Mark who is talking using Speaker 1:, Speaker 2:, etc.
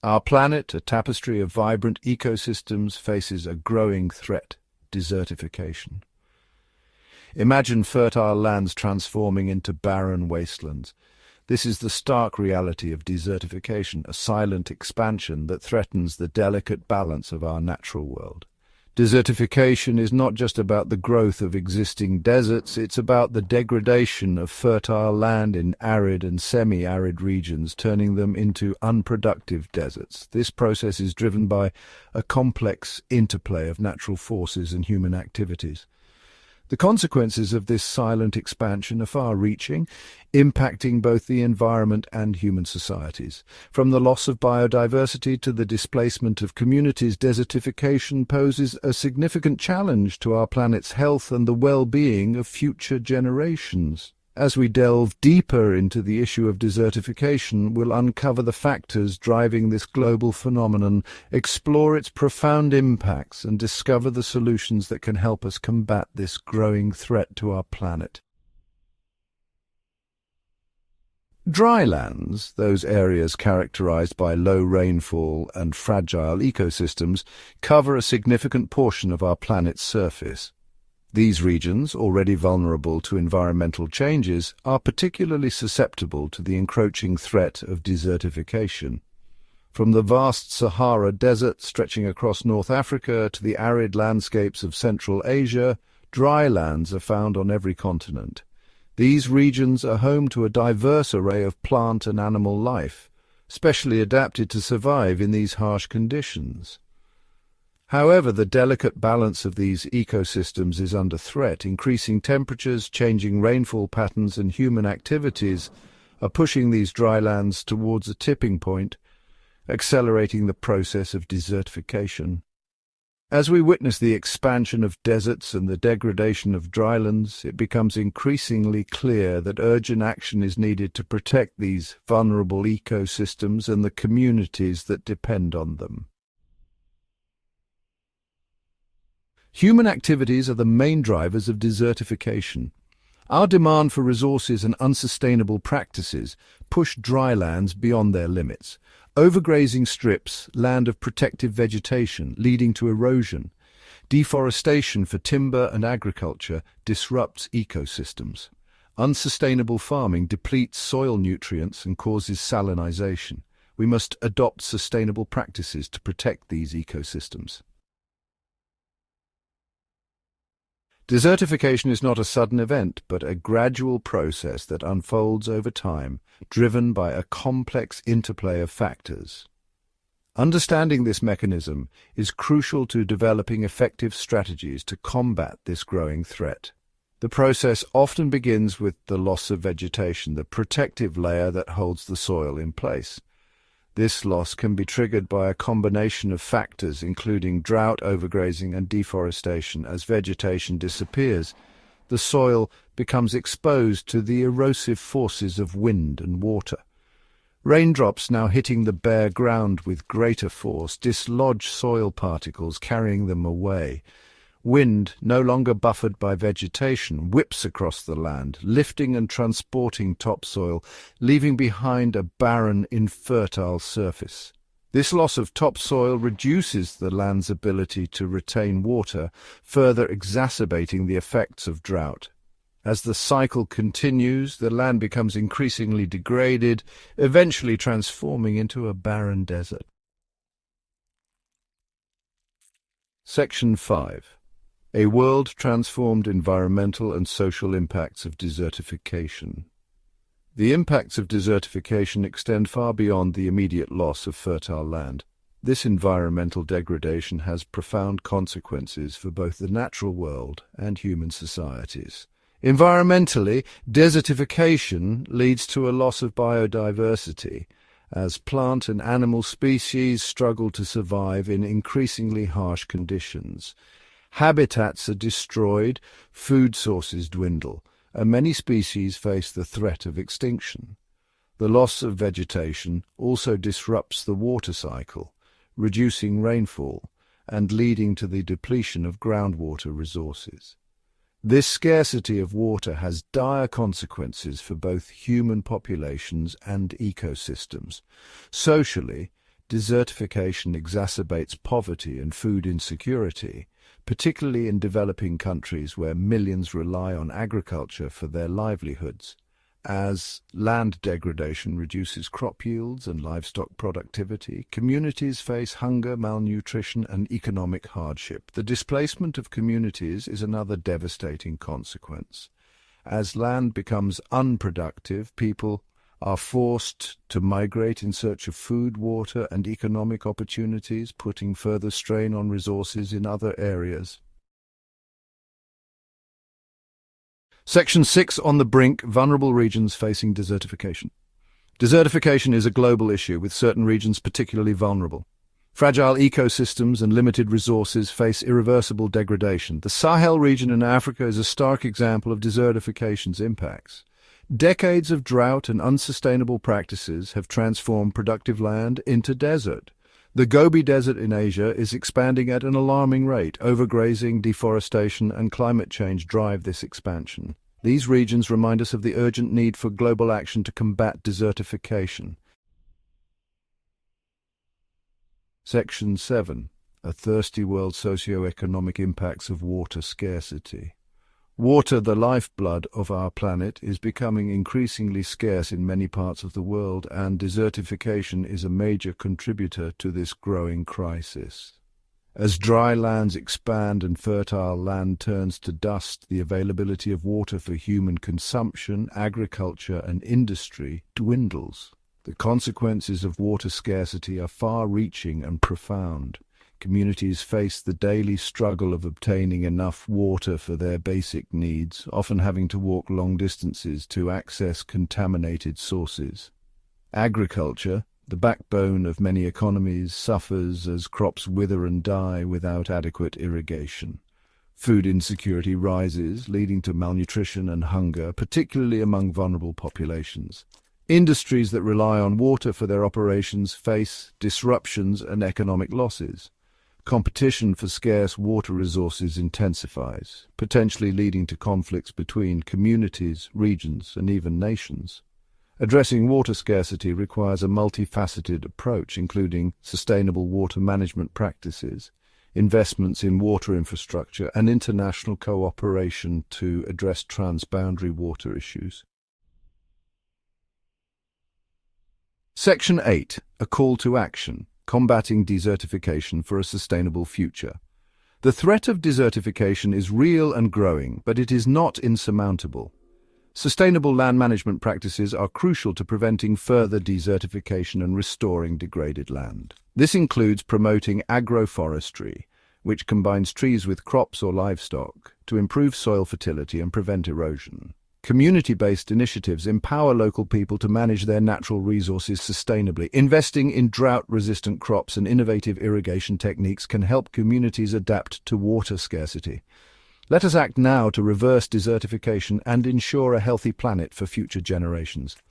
Speaker 1: Our planet, a tapestry of vibrant ecosystems, faces a growing threat: desertification. Imagine fertile lands transforming into barren wastelands. This is the stark reality of desertification, a silent expansion that threatens the delicate balance of our natural world. Desertification is not just about the growth of existing deserts, it's about the degradation of fertile land in arid and semi-arid regions, turning them into unproductive deserts. This process is driven by a complex interplay of natural forces and human activities. The consequences of this silent expansion are far-reaching, impacting both the environment and human societies. From the loss of biodiversity to the displacement of communities, desertification poses a significant challenge to our planet's health and the well-being of future generations. As we delve deeper into the issue of desertification, we'll uncover the factors driving this global phenomenon, explore its profound impacts, and discover the solutions that can help us combat this growing threat to our planet. Drylands, those areas characterized by low rainfall and fragile ecosystems, cover a significant portion of our planet's surface. These regions, already vulnerable to environmental changes, are particularly susceptible to the encroaching threat of desertification. From the vast Sahara Desert stretching across North Africa to the arid landscapes of Central Asia, drylands are found on every continent. These regions are home to a diverse array of plant and animal life, specially adapted to survive in these harsh conditions. However, the delicate balance of these ecosystems is under threat. Increasing temperatures, changing rainfall patterns, and human activities are pushing these drylands towards a tipping point, accelerating the process of desertification. As we witness the expansion of deserts and the degradation of drylands, it becomes increasingly clear that urgent action is needed to protect these vulnerable ecosystems and the communities that depend on them. Human activities are the main drivers of desertification. Our demand for resources and unsustainable practices push drylands beyond their limits. Overgrazing strips land of protective vegetation, leading to erosion. Deforestation for timber and agriculture disrupts ecosystems. Unsustainable farming depletes soil nutrients and causes salinization. We must adopt sustainable practices to protect these ecosystems. Desertification is not a sudden event, but a gradual process that unfolds over time, driven by a complex interplay of factors. Understanding this mechanism is crucial to developing effective strategies to combat this growing threat. The process often begins with the loss of vegetation, the protective layer that holds the soil in place. This loss can be triggered by a combination of factors, including drought, overgrazing, and deforestation. As vegetation disappears, the soil becomes exposed to the erosive forces of wind and water. Raindrops, now hitting the bare ground with greater force, dislodge soil particles, carrying them away. Wind, no longer buffered by vegetation, whips across the land, lifting and transporting topsoil, leaving behind a barren, infertile surface. This loss of topsoil reduces the land's ability to retain water, further exacerbating the effects of drought. As the cycle continues, the land becomes increasingly degraded, eventually transforming into a barren desert. Section 5. A world-transformed environmental and social impacts of desertification. The impacts of desertification extend far beyond the immediate loss of fertile land. This environmental degradation has profound consequences for both the natural world and human societies. Environmentally, desertification leads to a loss of biodiversity, as plant and animal species struggle to survive in increasingly harsh conditions. Habitats are destroyed, food sources dwindle, and many species face the threat of extinction. The loss of vegetation also disrupts the water cycle, reducing rainfall and leading to the depletion of groundwater resources. This scarcity of water has dire consequences for both human populations and ecosystems. Socially, Desertification exacerbates poverty and food insecurity, particularly in developing countries where millions rely on agriculture for their livelihoods. As land degradation reduces crop yields and livestock productivity, communities face hunger, malnutrition, and economic hardship. The displacement of communities is another devastating consequence. As land becomes unproductive, people are forced to migrate in search of food, water, and economic opportunities, putting further strain on resources in other areas. Section 6 on the brink, vulnerable regions facing desertification. Desertification is a global issue, with certain regions particularly vulnerable. Fragile ecosystems and limited resources face irreversible degradation. The Sahel region in Africa is a stark example of desertification's impacts. Decades of drought and unsustainable practices have transformed productive land into desert. The Gobi Desert in Asia is expanding at an alarming rate. Overgrazing, deforestation, and climate change drive this expansion. These regions remind us of the urgent need for global action to combat desertification. Section 7. A thirsty world: socioeconomic impacts of water scarcity. Water, the lifeblood of our planet, is becoming increasingly scarce in many parts of the world, and desertification is a major contributor to this growing crisis. As dry lands expand and fertile land turns to dust, the availability of water for human consumption, agriculture, and industry dwindles. The consequences of water scarcity are far-reaching and profound. Communities face the daily struggle of obtaining enough water for their basic needs, often having to walk long distances to access contaminated sources. Agriculture, the backbone of many economies, suffers as crops wither and die without adequate irrigation. Food insecurity rises, leading to malnutrition and hunger, particularly among vulnerable populations. Industries that rely on water for their operations face disruptions and economic losses. Competition for scarce water resources intensifies, potentially leading to conflicts between communities, regions, and even nations. Addressing water scarcity requires a multifaceted approach, including sustainable water management practices, investments in water infrastructure, and international cooperation to address transboundary water issues. Section 8. A call to action: combating desertification for a sustainable future. The threat of desertification is real and growing, but it is not insurmountable. Sustainable land management practices are crucial to preventing further desertification and restoring degraded land. This includes promoting agroforestry, which combines trees with crops or livestock to improve soil fertility and prevent erosion. Community-based initiatives empower local people to manage their natural resources sustainably. Investing in drought-resistant crops and innovative irrigation techniques can help communities adapt to water scarcity. Let us act now to reverse desertification and ensure a healthy planet for future generations.